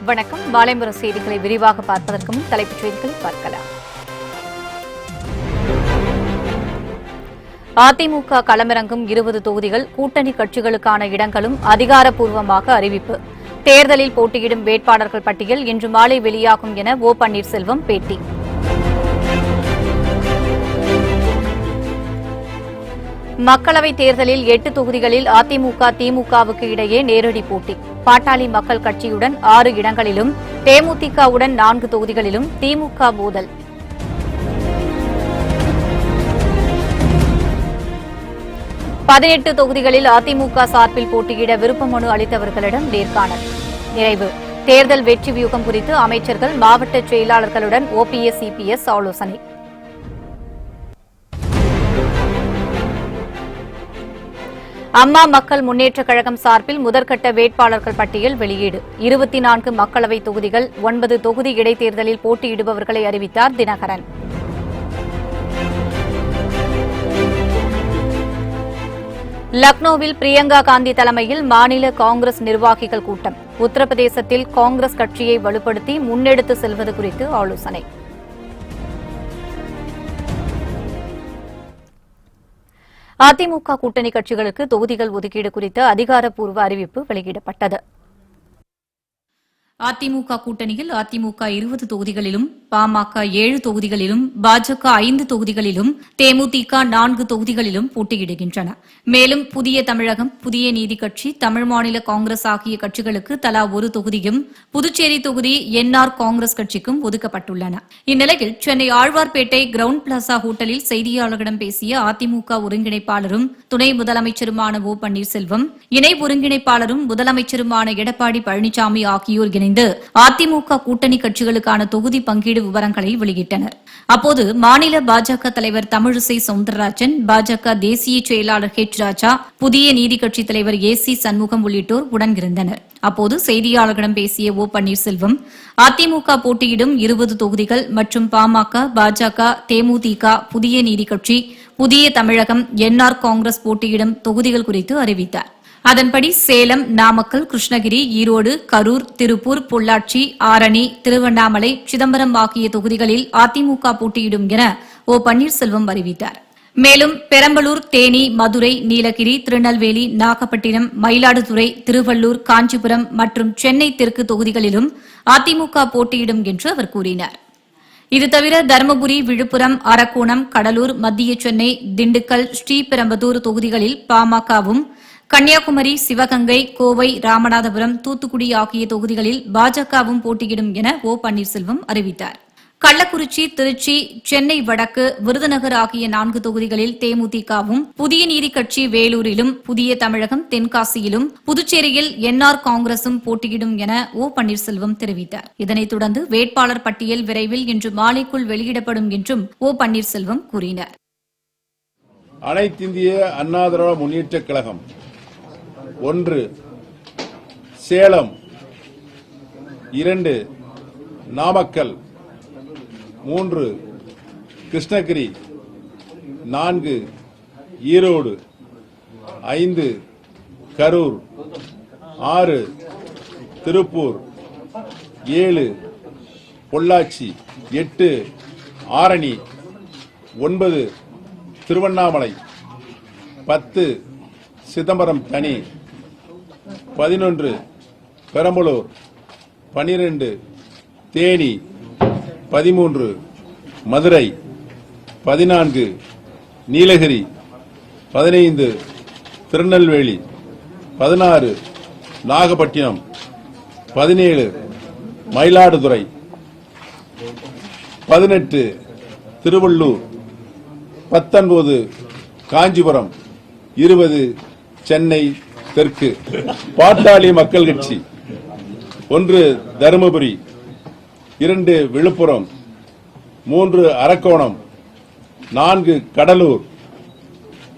வணக்கம். மாலைமுறை செய்திகளை விரிவாக பார்ப்பதற்கு முன் தலைப்புச் செய்திகளை பார்க்கலாம். அதிமுக களமிறங்கும் 20 தொகுதிகள், கூட்டணி கட்சிகளுக்கான இடங்களும் அதிகாரப்பூர்வமாக அறிவிப்பு. தேர்தலில் போட்டியிடும் வேட்பாளர்கள் பட்டியல் இன்று மாலை வெளியாகும் என ஓ பன்னீர்செல்வம் பேட்டி. மக்களவைத் தேர்தலில் 8 தொகுதிகளில் அதிமுக திமுகவுக்கு இடையே நேரடி போட்டி. பாட்டாளி மக்கள் கட்சியுடன் 6 இடங்களிலும், தேமுதிகவுடன் 4 தொகுதிகளிலும் திமுக மோதல். பதினெட்டு தொகுதிகளில் அதிமுக சார்பில் போட்டியிட விருப்ப மனு அளித்தவர்களிடம் நேர்காணல் நிறைவு. தேர்தல் வெற்றி வியூகம் குறித்து அமைச்சர்கள், மாவட்ட செயலாளர்களுடன் ஓபிஎஸ், இபிஎஸ் ஆலோசனை. அம்மா மக்கள் முன்னேற்றக் கழகம் சார்பில் முதற்கட்ட வேட்பாளர்கள் பட்டியல் வெளியீடு. 24 மக்களவை தொகுதிகள், 9 தொகுதி இடைத்தேர்தலில் போட்டியிடுபவர்களை அறிவித்தார் தினகரன். லக்னோவில் பிரியங்கா காந்தி தலைமையில் மாநில காங்கிரஸ் நிர்வாகிகள் கூட்டம். உத்தரப்பிரதேசத்தில் காங்கிரஸ் கட்சியை வலுப்படுத்தி முன்னெடுத்து செல்வது குறித்து ஆலோசனை. அதிமுக கூட்டணி கட்சிகளுக்கு தொகுதிகள் ஒதுக்கீடு குறித்த அதிகாரப்பூர்வ அறிவிப்பு வெளியிடப்பட்டது. அதிமுக கூட்டணியில் அதிமுக 20 தொகுதிகளிலும், பாமக 7 தொகுதிகளிலும், பாஜக 5 தொகுதிகளிலும், தேமுதிக 4 தொகுதிகளிலும் போட்டியிடுகின்றன. மேலும் புதிய தமிழகம், புதிய நீதி கட்சி, தமிழ் மாநில காங்கிரஸ் ஆகிய கட்சிகளுக்கு தலா 1 தொகுதியும், புதுச்சேரி தொகுதி என்ஆர் காங்கிரஸ் கட்சிக்கும் ஒதுக்கப்பட்டுள்ளன. இந்நிலையில் சென்னை ஆழ்வார்பேட்டை கிரவுண்ட் பிளாசா ஹோட்டலில் செய்தியாளர்களிடம் பேசிய அதிமுக ஒருங்கிணைப்பாளரும் துணை முதலமைச்சருமான ஓ பன்னீர்செல்வம், இணை ஒருங்கிணைப்பாளரும் முதலமைச்சருமான எடப்பாடி பழனிசாமி ஆகியோர் இணைந்து அதிமுக கூட்டணி கட்சிகளுக்கான தொகுதி பங்கீடு விவரங்களை வெளியிட்டனர். அப்போது மாநில பாஜக தலைவர் தமிழிசை சவுந்தரராஜன், பாஜக தேசிய செயலாளர் ஹெச் ராஜா, புதிய நீதி கட்சித் தலைவர் ஏசி சண்முகம் உள்ளிட்டோர் உடனிருந்தனர். அப்போது செய்தியாளர்களிடம் பேசிய ஓ பன்னீர்செல்வம், அதிமுக போட்டியிடும் 20 தொகுதிகள் மற்றும் பாமக, பாஜக, தேமுதிக, புதிய நீதி கட்சி, புதிய தமிழகம், என்ஆர் காங்கிரஸ் போட்டியிடும் தொகுதிகள் குறித்து அறிவித்தார். அதன்படி சேலம், நாமக்கல், கிருஷ்ணகிரி, ஈரோடு, கரூர், திருப்பூர், பொள்ளாச்சி, ஆரணி, திருவண்ணாமலை, சிதம்பரம் ஆகிய தொகுதிகளில் அதிமுக போட்டியிடும் என ஓ பன்னீர்செல்வம் அறிவித்தார். மேலும் பெரம்பலூர், தேனி, மதுரை, நீலகிரி, திருநெல்வேலி, நாகப்பட்டினம், மயிலாடுதுறை, திருவள்ளூர், காஞ்சிபுரம் மற்றும் சென்னை தெற்கு தொகுதிகளிலும் அதிமுக போட்டியிடும் என்று அவர் கூறினார். இதுதவிர தருமபுரி, விழுப்புரம், அரக்கோணம், கடலூர், மத்திய சென்னை, திண்டுக்கல், ஸ்ரீபெரும்புதூர் தொகுதிகளில் பாமகவும், கன்னியாகுமரி, சிவகங்கை, கோவை, ராமநாதபுரம், தூத்துக்குடி ஆகிய தொகுதிகளில் பாஜகவும் போட்டியிடும் என ஓ பன்னீர்செல்வம் அறிவித்தார். கள்ளக்குறிச்சி, திருச்சி, சென்னை வடக்கு, விருதுநகர் ஆகிய 4 தொகுதிகளில் தேமுதிகவும், புதிய நீதி கட்சி வேலூரிலும், புதிய தமிழகம் தென்காசியிலும், புதுச்சேரியில் என்ஆர் காங்கிரசும் போட்டியிடும் என ஓ பன்னீர்செல்வம் தெரிவித்தார். இதனைத் தொடர்ந்து வேட்பாளர் பட்டியல் விரைவில் இன்று மாலைக்குள் வெளியிடப்படும் என்றும் ஓ பன்னீர்செல்வம் கூறினார். அனைத்திந்திய அண்ணா திராவிட முன்னேற்றக் கழகம் 1 சேலம், 2 நாமக்கல், 3 கிருஷ்ணகிரி, 4 ஈரோடு, 5 கரூர், 6 திருப்பூர், 7 பொள்ளாச்சி, 8 ஆரணி, 9 திருவண்ணாமலை, 10 சிதம்பரம் தனி, 11 பெரம்பலூர், 12 தேனி, 13 மதுரை, 14 நீலகிரி, 15 திருநெல்வேலி, 16 நாகப்பட்டினம், 17 மயிலாடுதுறை, 18 திருவள்ளூர், 19 காஞ்சிபுரம், 20 சென்னை தெற்கு. பாட்டாளி மக்கள் கட்சி 1 தருமபுரி, 2 விழுப்புரம், 3 அரக்கோணம், 4 கடலூர்,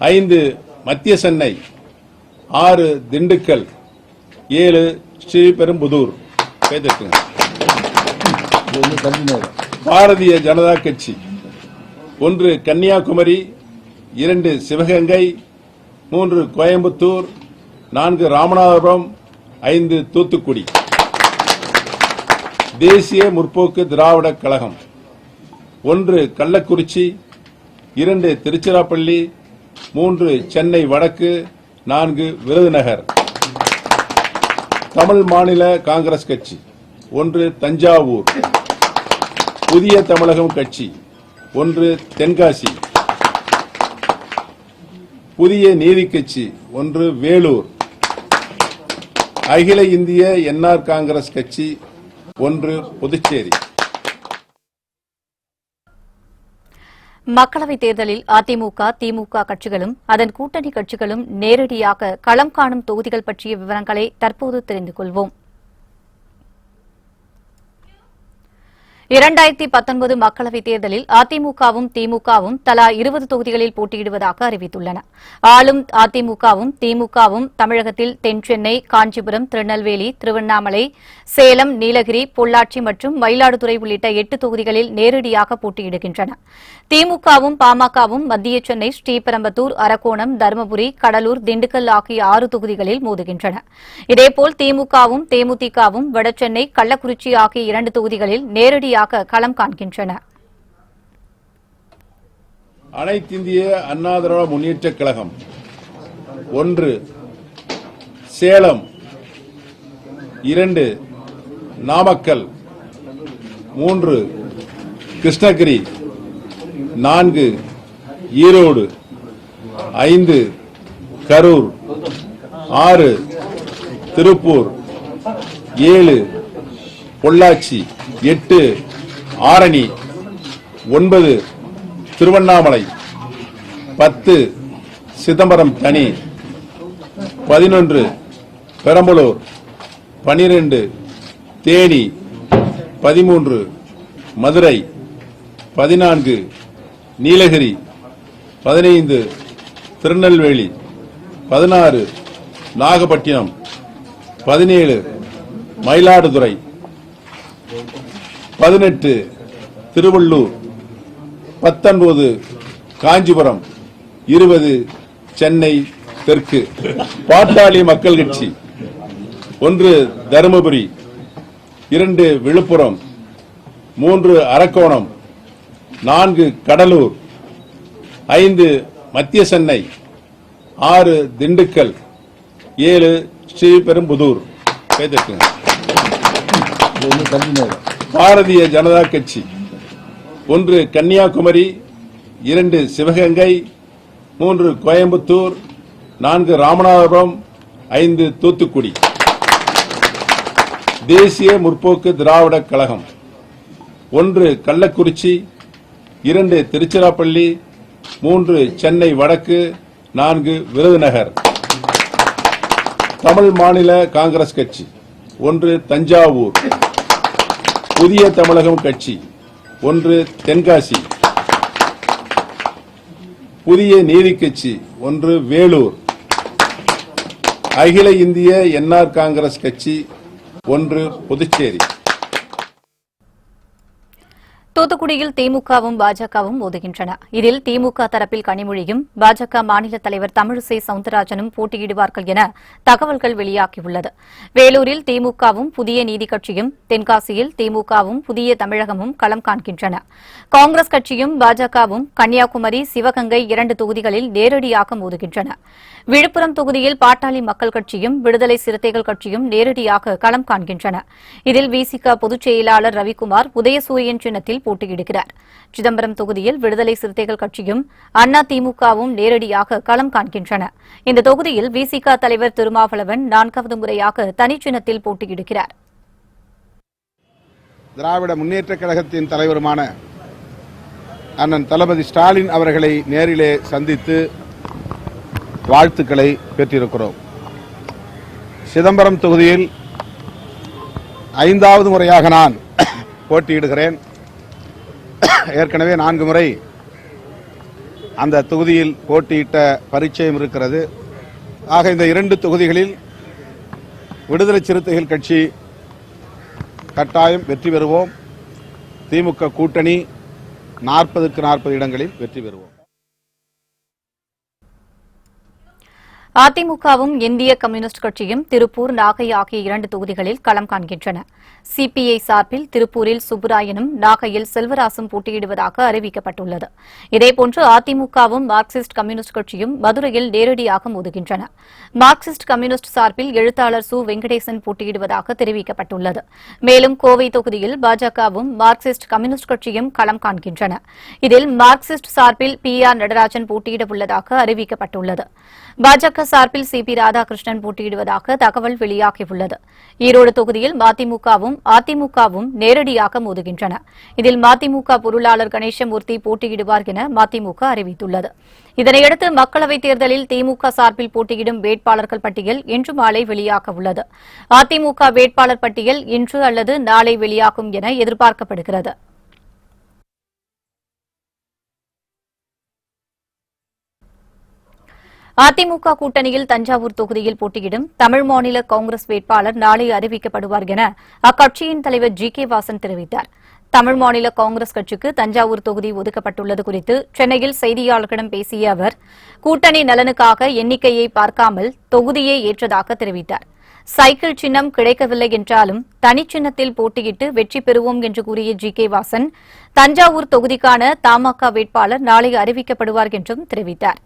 5 மத்திய சென்னை, 6 திண்டுக்கல், 7 ஸ்ரீபெரும்புதூர். பாரதிய ஜனதா கட்சி 1 கன்னியாகுமரி, 2 சிவகங்கை, 3 கோயம்புத்தூர், 4 ராமநாதபுரம், 5 தூத்துக்குடி. தேசிய முற்போக்கு திராவிட கழகம் 1 கள்ளக்குறிச்சி, 2 திருச்சிராப்பள்ளி, 3 சென்னை வடக்கு, 4 விருதுநகர். தமிழ் மாநில காங்கிரஸ் கட்சி 1 தஞ்சாவூர், புதிய தமிழகம் கட்சி 1 தென்காசி, புதிய நீதி கட்சி 1 வேலூர், அகில இந்திய என்ஆர் காங்கிரஸ் கட்சி 1 புதுச்சேரி. மக்களவைத் தேர்தலில் அதிமுக, திமுக கட்சிகளும் அதன் கூட்டணி கட்சிகளும் நேரடியாக களம் காணும் தொகுதிகள் பற்றிய விவரங்களை தற்போது தெரிந்து கொள்வோம். 2019 மக்களவைத் தேர்தலில் அதிமுகவும் திமுகவும் தலா 20 தொகுதிகளில் போட்டியிடுவதாக அறிவித்துள்ளன. ஆளும் அதிமுகவும் திமுகவும் தமிழகத்தில் தென்சென்னை, காஞ்சிபுரம், திருநெல்வேலி, திருவண்ணாமலை, சேலம், நீலகிரி, பொள்ளாச்சி மற்றும் மயிலாடுதுறை உள்ளிட்ட 8 தொகுதிகளில் நேரடியாக போட்டியிடுகின்றன. திமுகவும் பாமகவும் மத்திய சென்னை, ஸ்ரீபெரும்புதூர், அரக்கோணம், தருமபுரி, கடலூர், திண்டுக்கல் ஆகிய 6 தொகுதிகளில் மோதுகின்றன. இதேபோல் திமுகவும் தேமுதிகவும் வடசென்னை, கள்ளக்குறிச்சி ஆகிய 2 தொகுதிகளில் நேரடியாக களம் காண்கின்றன. அனைத்து இந்திய அண்ணா திராவிட முன்னேற்றக் கழகம் 1 சேலம், 2 நாமக்கல், 3 கிருஷ்ணகிரி, 4 ஈரோடு, 5 கரூர், 6 திருப்பூர், 7 பொள்ளாச்சி, 8 ஆரணி, 9 திருவண்ணாமலை, 10 சிதம்பரம் தனி, 11 பெரம்பலூர், 12 தேனி, 13 மதுரை, 14 நீலகிரி, 15 திருநெல்வேலி, 16 நாகப்பட்டினம், 17 மயிலாடுதுறை, 18 திருவள்ளூர், 19 காஞ்சிபுரம், 20 சென்னை தெற்கு. பாட்டாளி மக்கள் கட்சி 1 தருமபுரி, 2 விழுப்புரம், 3 அரக்கோணம், 4 கடலூர், 5 மத்திய சென்னை, 6 திண்டுக்கல், 7 ஸ்ரீபெரும்புதூர். பாரதிய ஜனதா கட்சி 1 கன்னியாகுமரி, 2 சிவகங்கை, 3 கோயம்புத்தூர், 4 ராமநாதபுரம், 5 தூத்துக்குடி. தேசிய முற்போக்கு திராவிட கழகம் 1 கள்ளக்குறிச்சி, 2 திருச்சிராப்பள்ளி, 3 சென்னை வடக்கு, 4 விருதுநகர். தமிழ் மாநில காங்கிரஸ் கட்சி 1 தஞ்சாவூர், புதிய தமிழகம் கட்சி 1 தென்காசி, புதிய நீதி கட்சி 1 வேலூர், அகில இந்திய என்ஆர் காங்கிரஸ் கட்சி 1 புதுச்சேரி. தூத்துக்குடியில் திமுகவும் பாஜகவும் மோதுகின்றன. இதில் திமுக தரப்பில் கனிமொழியும் பாஜக மாநில தலைவர் தமிழிசை சவுந்தரராஜனும் போட்டியிடுவார்கள் என தகவல்கள் வெளியாகியுள்ளது. வேலூரில் திமுகவும் புதிய நீதி கட்சியும், தென்காசியில் திமுகவும் புதிய தமிழகமும் களம் காண்கின்றன. காங்கிரஸ் கட்சியும் பாஜகவும் கன்னியாகுமரி, சிவகங்கை 2 தொகுதிகளில் நேரடியாக மோதுகின்றன. விழுப்புரம் தொகுதியில் பாட்டாளி மக்கள் கட்சியும் விடுதலை சிறுத்தைகள் கட்சியும் நேரடியாக களம் காண்கின்றன. இதில் விசிக பொதுச் செயலாளர் ரவிக்குமார் உதயசூரியன் சின்னத்தில் போட்டியிடுகிறார். சிதம்பரம் தொகுதியில் விடுதலை சிறுத்தைகள் கட்சியும் அண்ணா திமுகவும் நேரடியாக களம் காண்கின்றன. இந்த தொகுதியில் விசிக தலைவர் திருமாவளவன் 4வது முறையாக தனிச்சின்னத்தில் போட்டியிடுகிறார். திராவிட முன்னேற்றக் கழகத்தின் தலைவருமான அண்ணன் தளபதி ஸ்டாலின் அவர்களை நேரிலே சந்தித்து வாழ்த்துக்களை பெற்றிருக்கிறோம். சிதம்பரம் தொகுதியில் 5வது முறையாக நான் போட்டியிடுகிறேன். ஏற்கனவே 4 முறை அந்த தொகுதியில் போட்டியிட்ட பரிச்சயம் இருக்கிறது. ஆக இந்த 2 தொகுதிகளில் விடுதலை சிறுத்தைகள் கட்சி கட்டாயம் வெற்றி பெறுவோம். திமுக கூட்டணி 40க்கு 40 இடங்களில் வெற்றி பெறுவோம். அதிமுகவும் இந்திய கம்யூனிஸ்ட் கட்சியும் திருப்பூர், நாகை ஆகிய 2 தொகுதிகளில் களம் காண்கின்றன. சிபிஐ சார்பில் திருப்பூரில் சுப்புராயனும், நாகையில் செல்வராசும் போட்டியிடுவதாக அறிவிக்கப்பட்டுள்ளது. இதேபோன்று அதிமுகவும் மார்க்சிஸ்ட் கம்யூனிஸ்ட் கட்சியும் மதுரையில் நேரடியாக மோதுகின்றன. மார்க்சிஸ்ட் கம்யூனிஸ்ட் சார்பில் எழுத்தாளர் சு. வெங்கடேசன் போட்டியிடுவதாக தெரிவிக்கப்பட்டுள்ளது. மேலும் கோவை தொகுதியில் பாஜகவும் மார்க்சிஸ்ட் கம்யூனிஸ்ட் கட்சியும் களம் காண்கின்றன. இதில் மார்க்சிஸ்ட் சார்பில் PR நடராஜன் போட்டியிடவுள்ளதாக அறிவிக்கப்பட்டுள்ளது. பாஜக சார்பில் CP ராதாகிருஷ்ணன் போட்டியிடுவதாக தகவல் வெளியாகியுள்ளது. ஈரோடு தொகுதியில் மதிமுகவும் அதிமுகவும் நேரடியாக மோதுகின்றன. இதில் மதிமுக பொருளாளர் கணேசமூர்த்தி போட்டியிடுவார் என மதிமுக அறிவித்துள்ளது. இதனையடுத்து மக்களவைத் தேர்தலில் திமுக சார்பில் போட்டியிடும் வேட்பாளர்கள் பட்டியல் இன்று மாலை வெளியாக உள்ளது. அதிமுக வேட்பாளர் பட்டியல் இன்று அல்லது நாளை வெளியாகும் என எதிர்பார்க்கப்படுகிறது. அதிமுக கூட்டணியில் தஞ்சாவூர் தொகுதியில் போட்டியிடும் தமிழ் மாநில காங்கிரஸ் வேட்பாளர் நாளை அறிவிக்கப்படுவார் என அக்கட்சியின் தலைவர் G.K. வாசன் தெரிவித்தார். தமிழ் மாநில காங்கிரஸ் கட்சிக்கு தஞ்சாவூர் தொகுதி ஒதுக்கப்பட்டுள்ளது குறித்து சென்னையில் செய்தியாளர்களிடம் பேசிய அவர், கூட்டணி நலனுக்காக எண்ணிக்கையை பார்க்காமல் தொகுதியை ஏற்றதாக தெரிவித்தார். சைக்கிள் சின்னம் கிடைக்கவில்லை என்றாலும் தனிச்சின்னத்தில் போட்டியிட்டு வெற்றி பெறுவோம் என்று கூறிய G.K. வாசன், தஞ்சாவூர் தொகுதிக்கான தமாக வேட்பாளர் நாளை அறிவிக்கப்படுவார் என்றும் தெரிவித்தார்.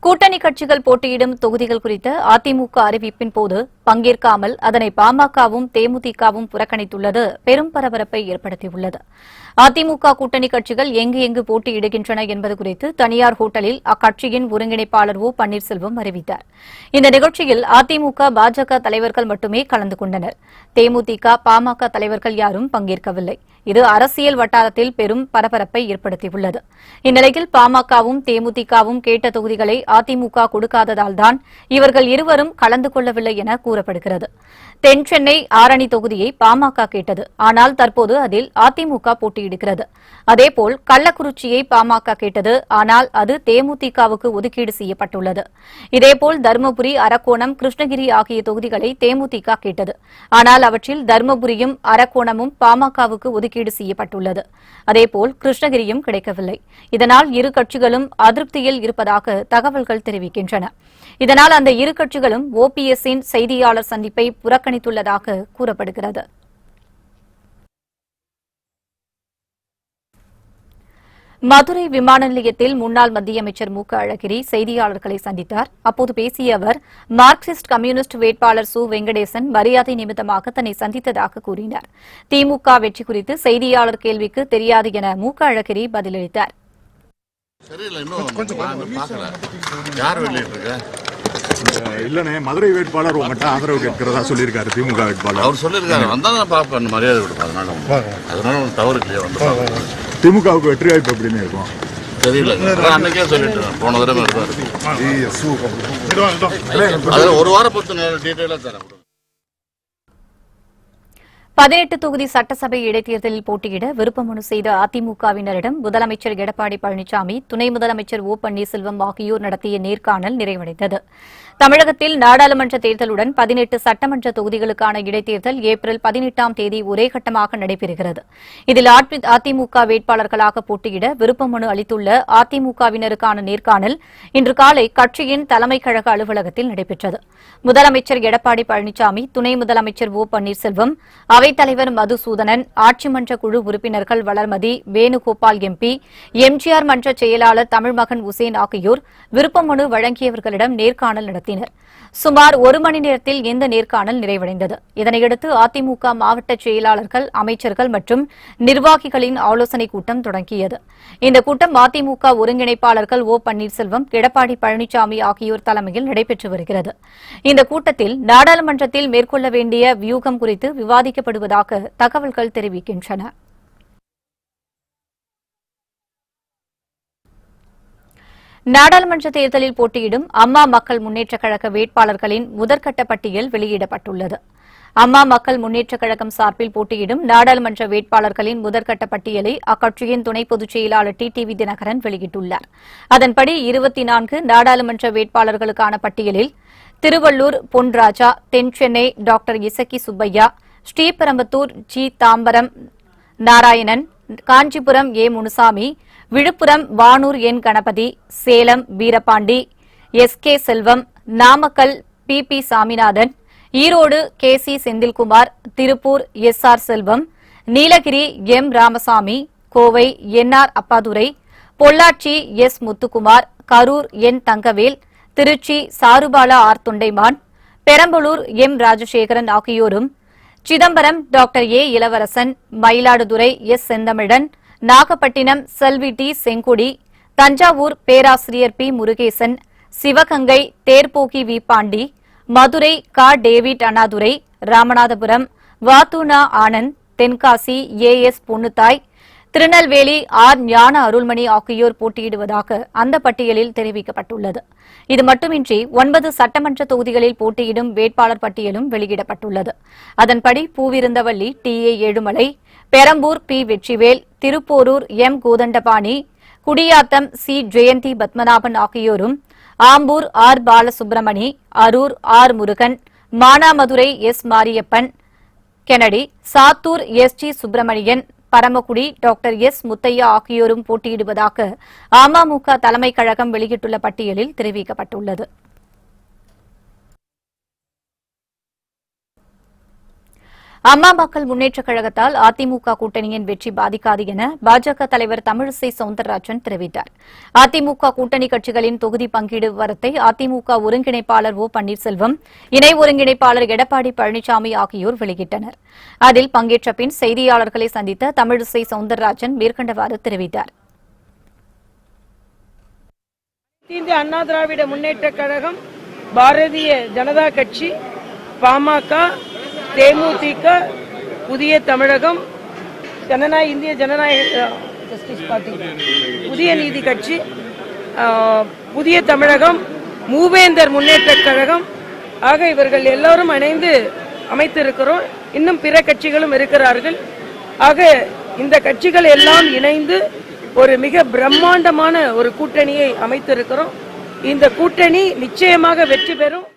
கூட்டணி கட்சிகள் போட்டியிடும் தொகுதிகள் குறித்த அதிமுக அறிவிப்பின் போது பங்கேற்காமல் அதனை பாமகவும் தேமுதிகவும் புறக்கணித்துள்ளது பெரும் பரபரப்பை ஏற்படுத்தியுள்ளது. அதிமுக கூட்டணி கட்சிகள் எங்கு போட்டியிடுகின்றன என்பது குறித்து தனியார் ஹோட்டலில் அக்கட்சியின் ஒருங்கிணைப்பாளர் O. பன்னீர்செல்வம் அறிவித்தார். இந்த நிகழ்ச்சியில் அதிமுக, பாஜக தலைவர்கள் மட்டுமே கலந்து கொண்டனர். தேமுதிக, பாமக தலைவர்கள் யாரும் பங்கேற்கவில்லை. இது அரசியல் வட்டாரத்தில் பெரும் பரபரப்பை ஏற்படுத்தியுள்ளது. இந்நிலையில் பாமகவும் தேமுதிகவும் கேட்ட தொகுதிகளை அதிமுக கொடுக்காததால்தான் இவர்கள் இருவரும் கலந்து கொள்ளவில்லை என கூறப்படுகிறது. தென் சென்னை ஆரணி தொகுதியை பாமக கேட்டது. ஆனால் தற்போது அதில் அதிமுக போட்டியிடுகிறது. அதேபோல் கள்ளக்குறிச்சியை பாமக கேட்டது. ஆனால் அது தேமுதிகவுக்கு ஒதுக்கீடு செய்யப்பட்டுள்ளது. இதேபோல் தருமபுரி, அரக்கோணம், கிருஷ்ணகிரி ஆகிய தொகுதிகளை தேமுதிக கேட்டது. ஆனால் அவற்றில் தருமபுரியும் அரக்கோணமும் பாமகவுக்கு ஒதுக்கீடு செய்யப்பட்டுள்ளது. அதேபோல் கிருஷ்ணகிரியும் கிடைக்கவில்லை. இதனால் இரு கட்சிகளும் அதிருப்தியில் இருப்பதாக தகவல்கள் தெரிவிக்கின்றன. இதனால் அந்த இரு கட்சிகளும் OPS-இன் செய்தியாளர் சந்திப்பை புறக்கணித்துள்ளதாக கூறப்படுகிறது. மதுரை விமான நிலையத்தில் முன்னாள் மத்திய அமைச்சர் மு. க. அழகிரி செய்தியாளர்களை சந்தித்தார். அப்போது பேசிய அவர், மார்க்சிஸ்ட் கம்யூனிஸ்ட் வேட்பாளர் சு. வெங்கடேசன் மரியாதை நிமித்தமாக தன்னை சந்தித்ததாக கூறினார். திமுக வெற்றி குறித்து செய்தியாளர் கேள்விக்கு தெரியாது என மு. க. அழகிரி பதிலளித்தார். இல்லனே, மதுரை வேட்பாளர் உங்கள்கிட்ட ஆதரவு கேட்கிறதா சொல்லியிருக்காரு திமுக வேட்பாளர். அவர் சொல்லியிருக்காரு, வந்தா நான் பார்ப்பேன், மரியாதை கொடுப்பேன். அதனால தவறு இல்லையா? வந்து திமுகவுக்கு வெற்றி வாய்ப்பு எப்படின்னு இருக்கும் தெரியல. அன்னைக்கே சொல்லிட்டு போன தடவை அதில் ஒரு வாரம் பொறுத்து டீட்டெயிலாக தரேன். 18 தொகுதி சட்டசபை இடைத்தேர்தலில் போட்டியிட விருப்பமனு செய்த அதிமுகவினரிடம் முதலமைச்சர் எடப்பாடி பழனிசாமி, துணை முதலமைச்சர் O. பன்னீர்செல்வம் ஆகியோர் நடத்திய நேர்காணல் நிறைவடைந்தது. தமிழகத்தில் நாடாளுமன்ற தேர்தலுடன் 18 சட்டமன்ற தொகுதிகளுக்கான இடைத்தேர்தல் ஏப்ரல் 18ஆம் தேதி ஒரே கட்டமாக நடைபெறுகிறது. இதில் அதிமுக வேட்பாளர்களாக போட்டியிட விருப்பமனு அளித்துள்ள அதிமுகவினருக்கான நேர்காணல் இன்று காலை கட்சியின் தலைமை கழக அலுவலகத்தில் நடைபெற்றது. முதலமைச்சர் எடப்பாடி பழனிசாமி, துணை முதலமைச்சர் O. பன்னீர்செல்வம், அவைத்தலைவர் மதுசூதனன், ஆட்சிமன்ற குழு உறுப்பினர்கள் வளர்மதி, வேணுகோபால் MP, MGR மன்ற செயலாளர் தமிழ்மகன் உசேன் ஆகியோர் விருப்பமனு வழங்கியவர்களிடம் நேர்காணல் நடத்தினர். சுமார் 1 மணி நேரத்தில் இந்த நேர்காணல் நிறைவடைந்தது. இதனையடுத்து அதிமுக மாவட்ட செயலாளர்கள், அமைச்சர்கள் மற்றும் நிர்வாகிகளின் ஆலோசனைக் கூட்டம் தொடங்கியது. இந்த கூட்டம் அதிமுக ஒருங்கிணைப்பாளர்கள் O. பன்னீர்செல்வம், எடப்பாடி பழனிசாமி ஆகியோர் தலைமையில் நடைபெற்று வருகிறது. இந்த கூட்டத்தில் நாடாளுமன்றத்தில் மேற்கொள்ள வேண்டிய வியூகம் குறித்து விவாதிக்கப்படுவதாக தகவல்கள் தெரிவிக்கின்றன. நாடாளுமன்ற தேர்தலில் போட்டியிடும் அம்மா மக்கள் முன்னேற்றக் கழக வேட்பாளர்களின் முதற்கட்ட பட்டியல் வெளியிடப்பட்டுள்ளது. அம்மா மக்கள் முன்னேற்றக் கழகம் சார்பில் போட்டியிடும் நாடாளுமன்ற வேட்பாளர்களின் முதற்கட்ட பட்டியலை அக்கட்சியின் துணை பொதுச் செயலாளர் TTV தினகரன் வெளியிட்டுள்ளார். அதன்படி 24 நாடாளுமன்ற வேட்பாளர்களுக்கான பட்டியலில் Thiruvallur Ponraja, Thenchennai doctor Isakki Subbaiah, Sriperumbudur G. Tambaram Narayanan, Kanchipuram A. Munusamy, Viluppuram Vanur N Ganapathi, Salem Veerapandi, S K. Selvam, Namakkal P. Saminathan, Erode K C. Senthilkumar, Tiruppur S R. Selvam, Nilgiris M. Ramasamy, Kovai N R. Appadurai, Pollachi S. Muthukumar, Karur N. Thangavel, Trichy Charubala R. Thondaiman, Perambalur M. Rajasekaran ஆகியோரும், Chidambaram doctor A. Ilavarasan, Mayiladuthurai S. Senthamizhan, Nagapattinam Selvi T. Sengudi, Thanjavur பேராசிரியர் பி. முருகேசன், சிவகங்கை தேர்போக்கி வி. பாண்டி, மதுரை க. டேவிட் அண்ணாதுரை, ராமநாதபுரம் வாத்துனா ஆனந்த், தென்காசி ஏ.எஸ். பொன்னுத்தாய், திருநெல்வேலி ஆர். ஞான அருள்மணி ஆகியோர் போட்டியிடுவதாக அந்த பட்டியலில் தெரிவிக்கப்பட்டுள்ளது. இது மட்டுமின்றி 9 சட்டமன்ற தொகுதிகளில் போட்டியிடும் வேட்பாளர் பட்டியலும் வெளியிடப்பட்டுள்ளது. அதன்படி Poonamallee T A. Ezhumalai, Perambur P. Vetrivel, Thiruporur M. Kothandapani, Gudiyatham C. Jayanthi Padmanabhan ஆகியோரும், Ambur R. Balasubramani, Harur R. Murugan, Manamadurai S. Mariappan, Kennedy, Sattur S. G. Subramanian, Paramakudi doctor S. Muthiah ஆகியோரும் போட்டியிடுவதாக அமமுக தலைமைக் கழகம் வெளியிட்டுள்ள பட்டியலில் தெரிவிக்கப்பட்டுள்ளது. அம்மா மக்கள் முன்னேற்றக் கழகத்தால் அதிமுக கூட்டணியின் வெற்றி பாதிக்காது என பாஜக தலைவர் தமிழிசை சவுந்தரராஜன் தெரிவித்தார். அதிமுக கூட்டணி கட்சிகளின் தொகுதி பங்கீடு விவரத்தை அதிமுக ஒருங்கிணைப்பாளர் ஓ. பன்னீர்செல்வம், இணை ஒருங்கிணைப்பாளர் எடப்பாடி பழனிசாமி ஆகியோர் வெளியிட்டனர். அதில் பங்கேற்ற பின் செய்தியாளர்களை சந்தித்த தமிழிசை சவுந்தரராஜன் மேற்கண்டவாறு தெரிவித்தார். இந்திய அண்ணா திராவிட முன்னேற்றக் கழகம், பாரதிய ஜனதா கட்சி, பாமக, தேமுதிக, புதிய தமிழகம், இந்திய ஜனநாயக ஜஸ்டிஸ் பார்ட்டி, புதிய நீதி கட்சி, புதிய தமிழகம், மூவேந்தர் முன்னேற்றக் கழகம் ஆக இவர்கள் எல்லோரும் இணைந்து அமைத்திருக்கிறோம். இன்னும் பிற கட்சிகளும் இருக்கிறார்கள். ஆக இந்த கட்சிகள் எல்லாம் இணைந்து ஒரு மிக பிரம்மாண்டமான ஒரு கூட்டணியை அமைத்திருக்கிறோம். இந்த கூட்டணி நிச்சயமாக வெற்றி பெறும்.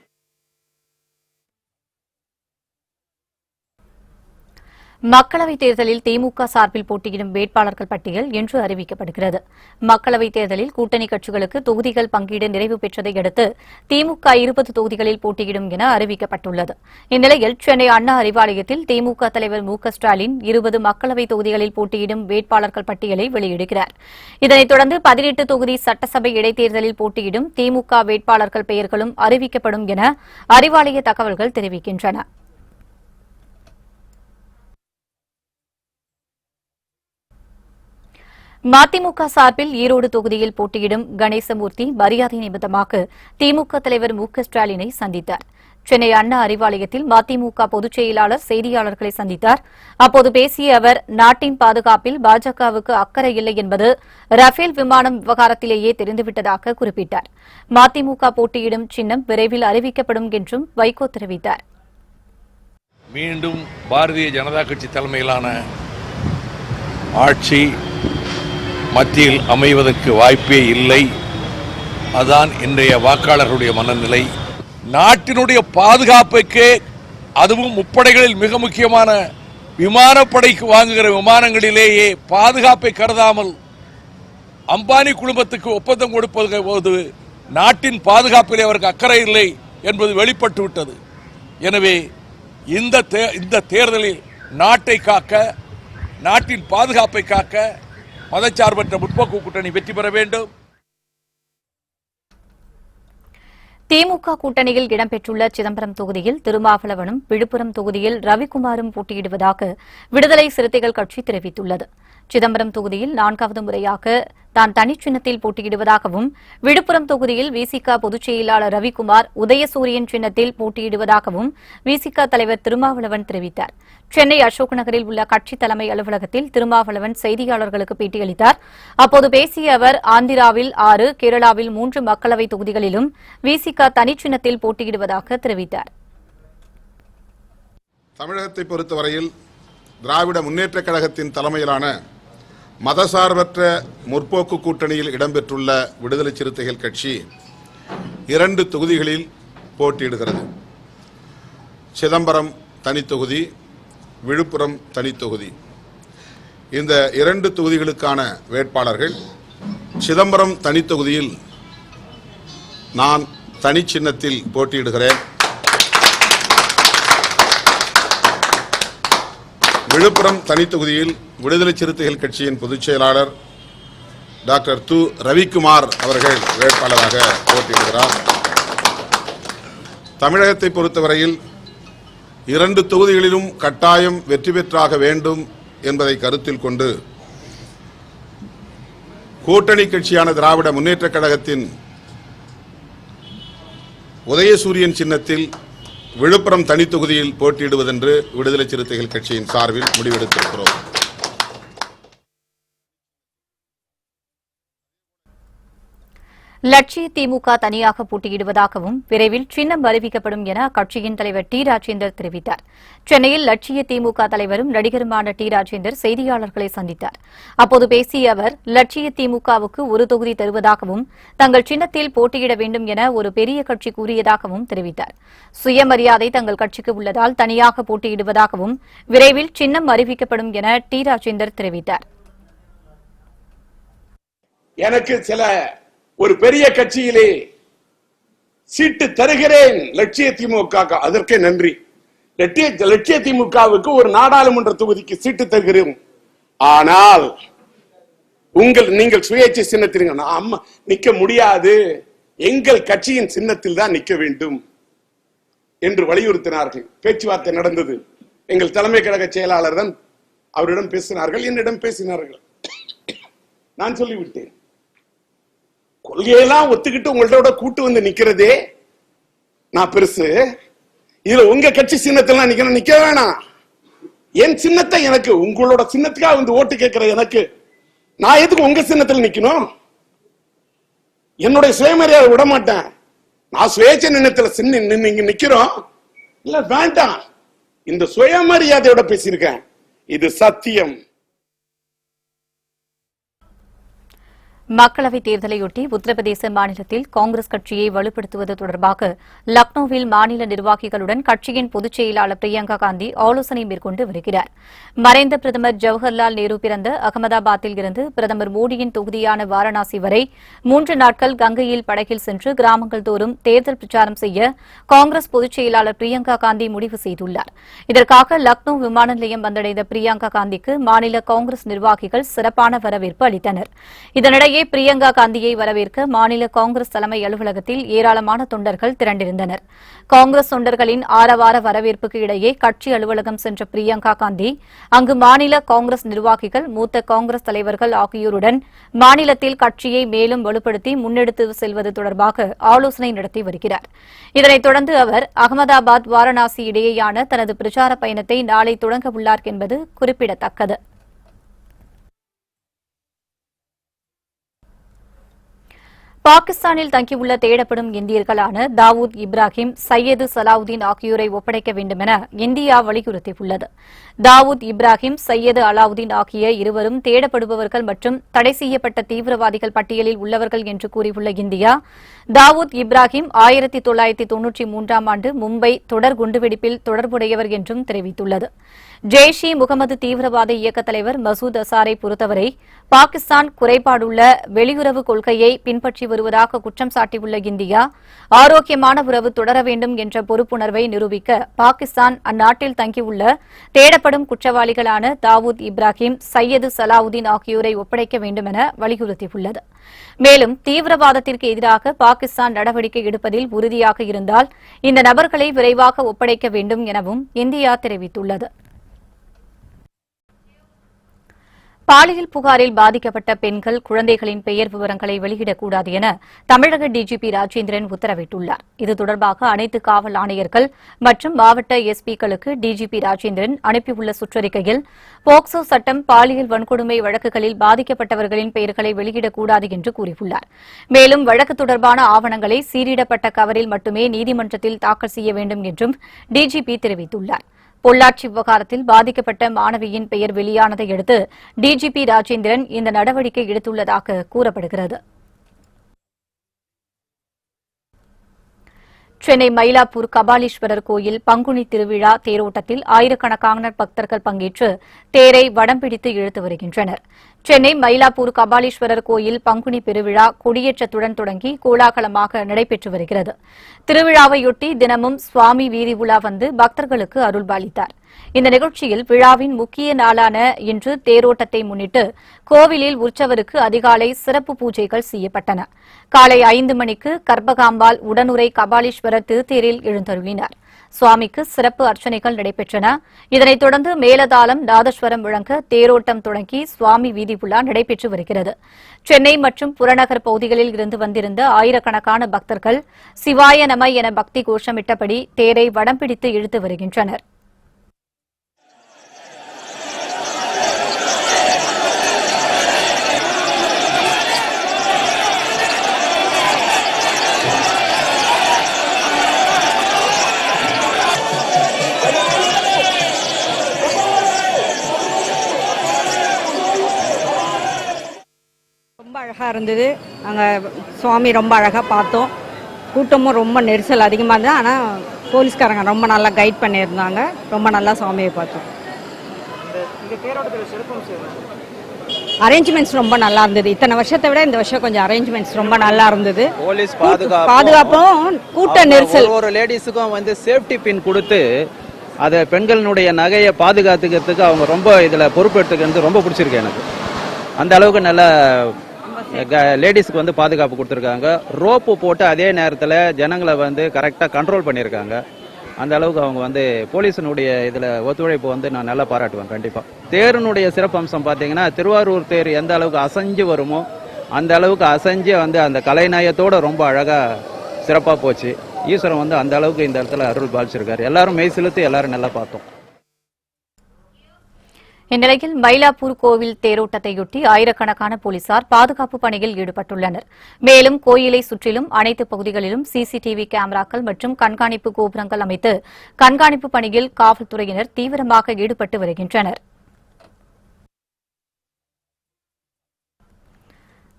மக்களவைத் தேர்தலில் திமுக சார்பில் போட்டியிடும் வேட்பாளர்கள் பட்டியல் இன்று அறிவிக்கப்படுகிறது. மக்களவைத் தேர்தலில் கூட்டணி கட்சிகளுக்கு தொகுதிகள் பங்கீடு நிறைவு பெற்றதை அடுத்து திமுக 20 தொகுதிகளில் போட்டியிடும் என அறிவிக்கப்பட்டுள்ளது. இந்நிலையில் சென்னை அண்ணா அறிவாலயத்தில் திமுக தலைவர் மு. க. ஸ்டாலின் 20 மக்களவைத் தொகுதிகளில் போட்டியிடும் வேட்பாளர்கள் பட்டியலை வெளியிடுகிறார். இதனைத் தொடர்ந்து 18 தொகுதி சட்டசபை இடைத்தேர்தலில் போட்டியிடும் திமுக வேட்பாளர்கள் பெயர்களும் அறிவிக்கப்படும் என அறிவாலய தகவல்கள் தெரிவிக்கின்றன. மதிமுக சார்பில் ஈரோடு தொகுதியில் போட்டியிடும் கணேசமூர்த்தி மரியாதை நிமித்தமாக திமுக தலைவர் மு. க. ஸ்டாலினை சந்தித்தார். சென்னை அண்ணா அறிவாலயத்தில் மதிமுக பொதுச் செயலாளர் செய்தியாளர்களை சந்தித்தார். அப்போது பேசிய அவர், நாட்டின் பாதுகாப்பில் பாஜகவுக்கு அக்கறை இல்லை என்பது ரஃபேல் விமானம் விவகாரத்திலேயே தெரிந்துவிட்டதாக குறிப்பிட்டார். மதிமுக போட்டியிடும் சின்னம் விரைவில் அறிவிக்கப்படும் என்றும் வைகோ தெரிவித்தார். மீண்டும் பாரதிய ஜனதா கட்சி தலைமையிலான ஆட்சி மத்தியில் அமைவதற்கு வாய்ப்பே இல்லை. அதான் இன்றைய வாக்காளர்களுடைய மனநிலை. நாட்டினுடைய பாதுகாப்புக்கு, அதுவும் முப்படைகளில் மிக முக்கியமான விமானப்படைக்கு வாங்குகிற விமானங்களிலேயே பாதுகாப்பை கருதாமல் அம்பானி குடும்பத்துக்கு ஒப்பந்தம் கொடுப்பது போது நாட்டின் பாதுகாப்பிலே அவருக்கு அக்கறை இல்லை என்பது வெளிப்பட்டு விட்டது. எனவே இந்த தேர்தலில் நாட்டை காக்க, நாட்டின் பாதுகாப்பை காக்க மதச்சார்பற்ற முற்போக்கு கூட்டணி வெற்றி பெற வேண்டும். திமுக கூட்டணியில் இடம்பெற்றுள்ள சிதம்பரம் தொகுதியில் திருமாவளவனும், விழுப்புரம் தொகுதியில் ரவிக்குமாரும் போட்டியிடுவதாக விடுதலை சிறுத்தைகள் கட்சி தெரிவித்துள்ளது. சிதம்பரம் தொகுதியில் 4வது முறையாக தான் தனிச்சின்னத்தில் போட்டியிடுவதாகவும், விழுப்புரம் தொகுதியில் விசிக பொதுச் செயலாளர் ரவிக்குமார் உதயசூரியன் சின்னத்தில் போட்டியிடுவதாகவும் விசிக தலைவர் திருமாவளவன் தெரிவித்தார். சென்னை அசோக் நகரில் உள்ள கட்சி தலைமை அலுவலகத்தில் திருமாவளவன் செய்தியாளர்களுக்கு பேட்டியளித்தார். அப்போது பேசிய அவர், ஆந்திராவில் 6, கேரளாவில் 3 மக்களவைத் தொகுதிகளிலும் விசிக தனிச்சின்னத்தில் போட்டியிடுவதாக தெரிவித்தார். தமிழகத்தை பொறுத்தவரையில் திராவிட முன்னேற்றக் கழகத்தின் தலைமையிலான மதசார்பற்ற முற்போக்கு கூட்டணியில் இடம்பெற்றுள்ள விடுதலை சிறுத்தைகள் கட்சி 2 தொகுதிகளில் போட்டியிடுகிறது. சிதம்பரம் தனித்தொகுதி, விழுப்புரம் தனித்தொகுதி. இந்த 2 தொகுதிகளுக்கான வேட்பாளர்கள் சிதம்பரம் தனித்தொகுதியில் நான் தனி சின்னத்தில் போட்டியிடுகிறேன். விழுப்புரம் தனித்தொகுதியில் விடுதலை சிறுத்தைகள் கட்சியின் பொதுச் செயலாளர் டாக்டர் து. ரவிக்குமார் அவர்கள் வேட்பாளராக போட்டியிடுகிறார். தமிழகத்தை பொறுத்தவரையில் 2 தொகுதிகளிலும் கட்டாயம் வெற்றி பெற்றாக வேண்டும் என்பதை கருத்தில் கொண்டு கூட்டணி கட்சியான திராவிட முன்னேற்றக் கழகத்தின் உதயசூரியன் சின்னத்தில் விழுப்புரம் தனித்தொகுதியில் போட்டியிடுவதென்று விடுதலை சிறுத்தைகள் கட்சியின் சார்பில் முடிவெடுத்திருக்கிறோம். லட்சிய திமுக தனியாக போட்டியிடுவதாகவும் விரைவில் சின்னம் அறிவிக்கப்படும் என அக்கட்சியின் தலைவர் டி. ராஜேந்தர் தெரிவித்தார். சென்னையில் லட்சிய திமுக தலைவரும் நடிகருமான டி. ராஜேந்தர் செய்தியாளர்களை சந்தித்தார். அப்போது பேசிய அவர், லட்சிய திமுகவுக்கு ஒரு தொகுதி தருவதாகவும் தங்கள் சின்னத்தில் போட்டியிட வேண்டும் என ஒரு பெரிய கட்சி கூறியதாகவும் தெரிவித்தார். சுயமரியாதை தங்கள் கட்சிக்கு உள்ளதால் தனியாக போட்டியிடுவதாகவும் விரைவில் சின்னம் அறிவிக்கப்படும் என டி. ராஜேந்தர் தெரிவித்தார். எனக்கு சில ஒரு பெரிய கட்சியிலே சீட்டு தருகிறேன் லட்சிய திமுக, அதற்கே நன்றி. லட்சிய திமுகவுக்கு ஒரு நாடாளுமன்ற தொகுதிக்கு சீட்டு தருகிறோம். ஆனால் நீங்கள் சுயேட்சை சின்னத்தில் நிக்க முடியாது, எங்கள் கட்சியின் சின்னத்தில் தான் நிக்க வேண்டும் என்று வலியுறுத்தினார்கள். பேச்சுவார்த்தை நடந்தது. எங்கள் தலைமை கழக செயலாளர் தான் அவரிடம் பேசினார்கள், என்னிடம் பேசினார்கள். நான் சொல்லிவிட்டேன், கொள்கையெல்லாம் ஒத்துக்கிட்டு உங்கள்ட்ட கூட்டு வந்து நிக்கிறதே நான் பெருசு, இதுல உங்க கட்சி சின்னத்தெல்லாம் நிக்க வேணாம். என் சின்னத்தை எனக்கு, உங்களோட சின்னத்துக்காக வந்து ஓட்டு கேட்கிற எனக்கு நான் எதுக்கு உங்க சின்னத்தில் நிக்கணும்? என்னுடைய சுயமரியாதை விட மாட்டேன். நான் சுயேட்சை நின்னத்துல நீங்க நிக்கிறோம் இல்ல வேண்டாம். இந்த சுயமரியாதையோட பேசியிருக்கேன், இது சத்தியம். மக்களவைத் தேர்தலையொட்டி உத்தரப்பிரதேச மாநிலத்தில் காங்கிரஸ் கட்சியை வலுப்படுத்துவது தொடர்பாக லக்னோவில் மாநில நிர்வாகிகளுடன் கட்சியின் பொதுச் செயலாளர் பிரியங்கா காந்தி ஆலோசனை மேற்கொண்டு வருகிறார். மறைந்த பிரதமர் ஜவஹர்லால் நேரு பிறந்த அகமதாபாத்தில் இருந்து பிரதமர் மோடியின் தொகுதியான வாரணாசி வரை 3 நாட்கள் கங்கையில் படகில் சென்று கிராமங்கள் தோறும் தேர்தல் பிரச்சாரம் செய்ய காங்கிரஸ் பொதுச் செயலாளர் பிரியங்கா காந்தி முடிவு செய்துள்ளார். இதற்காக லக்னோ விமான நிலையம் வந்தடைந்த பிரியங்கா காந்திக்கு மாநில காங்கிரஸ் நிர்வாகிகள் சிறப்பான வரவேற்பு அளித்தனர். இதனிடையே பிரியங்கா காந்தியை வரவேற்க மாநில காங்கிரஸ் தலைமை அலுவலகத்தில் ஏராளமான தொண்டர்கள் திரண்டிருந்தனர். காங்கிரஸ் தொண்டர்களின் ஆரவார வரவேற்புக்கு இடையே கட்சி அலுவலகம் சென்ற பிரியங்கா காந்தி அங்கு மாநில காங்கிரஸ் நிர்வாகிகள், மூத்த காங்கிரஸ் தலைவர்கள் ஆகியோருடன் மாநிலத்தில் கட்சியை மேலும் வலுப்படுத்தி முன்னெடுத்து செல்வது தொடர்பாக ஆலோசனை நடத்தி வருகிறார். இதனைத் தொடர்ந்து அவர் அகமதாபாத் வாரணாசி இடையேயான தனது பிரச்சார பயணத்தை நாளை தொடங்க உள்ளார் என்பது குறிப்பிடத்தக்கது. பாகிஸ்தானில் தங்கியுள்ள தேடப்படும் இந்தியர்களான தாவூத் இப்ராஹிம், சையது சலாவுதீன் ஆகியோரை ஒப்படைக்க வேண்டும் என இந்தியா வலியுறுத்தியுள்ளது. தாவூத் இப்ராஹிம், சையது அலாவுதீன் ஆகிய இருவரும் தேடப்படுபவர்கள் மற்றும் தடை செய்யப்பட்ட தீவிரவாதிகள் பட்டியலில் உள்ளவர்கள் என்று கூறியுள்ள இந்தியா, தாவூத் இப்ராஹிம் 1993ஆம் ஆண்டு மும்பை தொடர் குண்டுவெடிப்பில் தொடர்புடையவர் என்றும் தெரிவித்துள்ளது. ஜெய்ஷ் இ முகமது தீவிரவாத இயக்க தலைவர் மசூத் அசாரை பொறுத்தவரை பாகிஸ்தான் குறைபாடுள்ள வெளியுறவு கொள்கையை பின்பற்றி வருவதாக குற்றம் சாட்டியுள்ள இந்தியா, ஆரோக்கியமான உறவு தொடர வேண்டும் என்ற பொறுப்புணர்வை நிரூபிக்க பாகிஸ்தான் அந்நாட்டில் தங்கியுள்ள தேடப்படும் குற்றவாளிகளான தாவூத் இப்ராஹிம், சையது சலாவுதீன் ஆகியோரை ஒப்படைக்க வேண்டும் என வலியுறுத்தியுள்ளது. மேலும் தீவிரவாதத்திற்கு எதிராக பாகிஸ்தான் நடவடிக்கை எடுப்பதில் உறுதியாக இருந்தால் இந்த நபர்களை விரைவாக ஒப்படைக்க வேண்டும் எனவும் இந்தியா தெரிவித்துள்ளது. பாலியல் புகாரில் பாதிக்கப்பட்ட பெண்கள், குழந்தைகளின் பெயர் விவரங்களை வெளியிடக்கூடாது என தமிழக டிஜிபி ராஜேந்திரன் உத்தரவிட்டுள்ளார். இது தொடர்பாக அனைத்து காவல் ஆணையர்கள் மற்றும் மாவட்ட எஸ்பிக்களுக்கு டிஜிபி ராஜேந்திரன் அனுப்பியுள்ள சுற்றறிக்கையில், போக்சோ சட்டம் பாலியல் வன்கொடுமை வழக்குகளில் பாதிக்கப்பட்டவர்களின் பெயர்களை வெளியிடக்கூடாது என்று கூறியுள்ளார். மேலும் வழக்கு தொடர்பான ஆவணங்களை சீரிடப்பட்ட கவரில் மட்டுமே நீதிமன்றத்தில் தாக்கல் செய்ய வேண்டும் என்றும் டிஜிபி தெரிவித்துள்ளார். பொள்ளாச்சி விவகாரத்தில் பாதிக்கப்பட்ட மாணவியின் பெயர் வெளியானதை அடுத்து டிஜிபி ராஜேந்திரன் இந்த நடவடிக்கை எடுத்துள்ளதாக கூறப்படுகிறது. சென்னை மயிலாப்பூர் கபாலீஸ்வரர் கோயில் பங்குனி திருவிழா தேரோட்டத்தில் ஆயிரக்கணக்கான பக்தர்கள் பங்கேற்று தேரை வடம் பிடித்து இழுத்து வருகின்றனர். சென்னை மயிலாப்பூர் கபாலீஸ்வரர் கோயில் பங்குனி பெருவிழா கொடியேற்றத்துடன் தொடங்கி கோலாகலமாக நடைபெற்று வருகிறது. திருவிழாவையொட்டி தினமும் சுவாமி வீதி உலா வந்து பக்தர்களுக்கு அருள்பாலித்தார். இந்த நிகழ்ச்சியில் விழாவின் முக்கிய நாளான இன்று தேரோட்டத்தை முன்னிட்டு கோவிலில் உற்சவருக்கு அதிகாலை சிறப்பு பூஜைகள் செய்யப்பட்டன. காலை 5 மணிக்கு கர்ப்பகாம்பாள் உடனுரை கபாலீஸ்வரர் திருத்தேரில் எழுந்தருளினார். சுவாமிக்கு சிறப்பு அர்ச்சனைகள் நடைபெற்றன. இதனைத் தொடர்ந்து மேலதாளம் நாதஸ்வரம் முழங்க தேரோட்டம் தொடங்கி சுவாமி வீதி உலா நடைபெற்று வருகிறது. சென்னை மற்றும் புறநகர் பகுதிகளில் இருந்து வந்திருந்த ஆயிரக்கணக்கான பக்தர்கள் சிவாய நம என பக்தி கோஷமிட்டபடி தேரை வடம் பிடித்து இழுத்து வருகின்றனர். ரொம்ப அழகாக இருந்தது. நாங்கள் சுவாமி ரொம்ப அழகாக பார்த்தோம். கூட்டமும் ரொம்ப நெரிசல் அதிகமாக இருந்தது. ஆனால் போலீஸ்காரங்க ரொம்ப நல்லா கைட் பண்ணியிருந்தாங்க. ரொம்ப நல்லா சுவாமியை பார்த்தோம். அரேஞ்ச்மெண்ட்ஸ் ரொம்ப நல்லா இருந்தது. இத்தனை வருஷத்தை விட இந்த வருஷம் கொஞ்சம் அரேஞ்ச்மெண்ட்ஸ் ரொம்ப நல்லா இருந்தது. போலீஸ் பாதுகாப்பும் கூட்ட நெரிசல். ஒரு லேடிஸுக்கும் வந்து சேஃப்டி பின் கொடுத்து அதை பெண்களினுடைய நகையை பாதுகாத்துக்கிறதுக்கு அவங்க ரொம்ப இதில் பொறுப்பெடுத்துக்கிறது ரொம்ப பிடிச்சிருக்கு எனக்கு. அந்த அளவுக்கு நல்ல லேடிஸுக்கு வந்து பாதுகாப்பு கொடுத்துருக்காங்க. ரோப்பு போட்டு அதே நேரத்தில் ஜனங்களை வந்து கரெக்டாக கண்ட்ரோல் பண்ணியிருக்காங்க. அந்த அளவுக்கு அவங்க வந்து போலீஸினுடைய இதில் ஒத்துழைப்பு வந்து நான் நல்லா பாராட்டுவேன். கண்டிப்பாக தேரினுடைய சிறப்பம்சம் பார்த்தீங்கன்னா திருவாரூர் தேர் எந்த அளவுக்கு அசைஞ்சு வருமோ அந்த அளவுக்கு அசைஞ்சு வந்து அந்த கலைநயத்தோடு ரொம்ப அழகாக சிறப்பாக போச்சு. ஈஸ்வரன் வந்து அந்த அளவுக்கு இந்த இடத்துல அருள் பாலிச்சிருக்காரு. எல்லாரும் மெய் செலுத்தி எல்லாரும் நல்லா பார்த்தோம். இந்நிலையில் மயிலாப்பூர் கோவில் தேரோட்டத்தையொட்டி ஆயிரக்கணக்கான போலீசார் பாதுகாப்பு பணியில் ஈடுபட்டுள்ளனர். மேலும் கோயிலை சுற்றிலும் அனைத்து பகுதிகளிலும் சிசிடிவி கேமராக்கள் மற்றும் கண்காணிப்பு கோபுரங்கள் அமைத்து கண்காணிப்பு பணியில் காவல்துறையினர் தீவிரமாக ஈடுபட்டு வருகின்றனர்.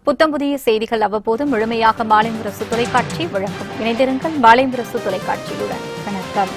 புத்தம் புதிய செய்திகள் அவ்வப்போது முழுமையாக மாலை முரசு தொலைக்காட்சி வழங்கும். இணைந்திருங்கள் மாலை முரசு தொலைக்காட்சியுடன். வணக்கம்.